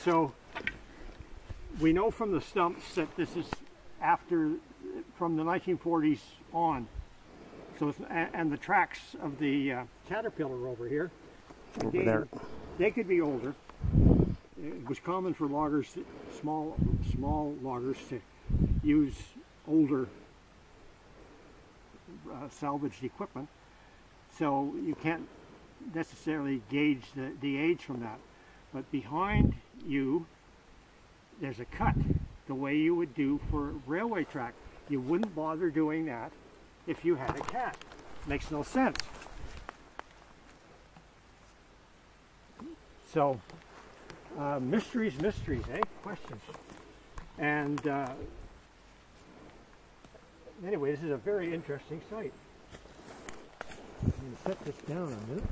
So we know from the stumps that this is from the 1940s on. So and the tracks of the Caterpillar over here, Over there. they could be older. It was common for loggers, small loggers, to use older salvaged equipment. So you can't necessarily gauge the age from that. But behind you, there's a cut, the way you would do for railway track. You wouldn't bother doing that if you had a cat. Makes no sense. So, mysteries, eh? Questions. And anyway, this is a very interesting site. I'm going to set this down a minute.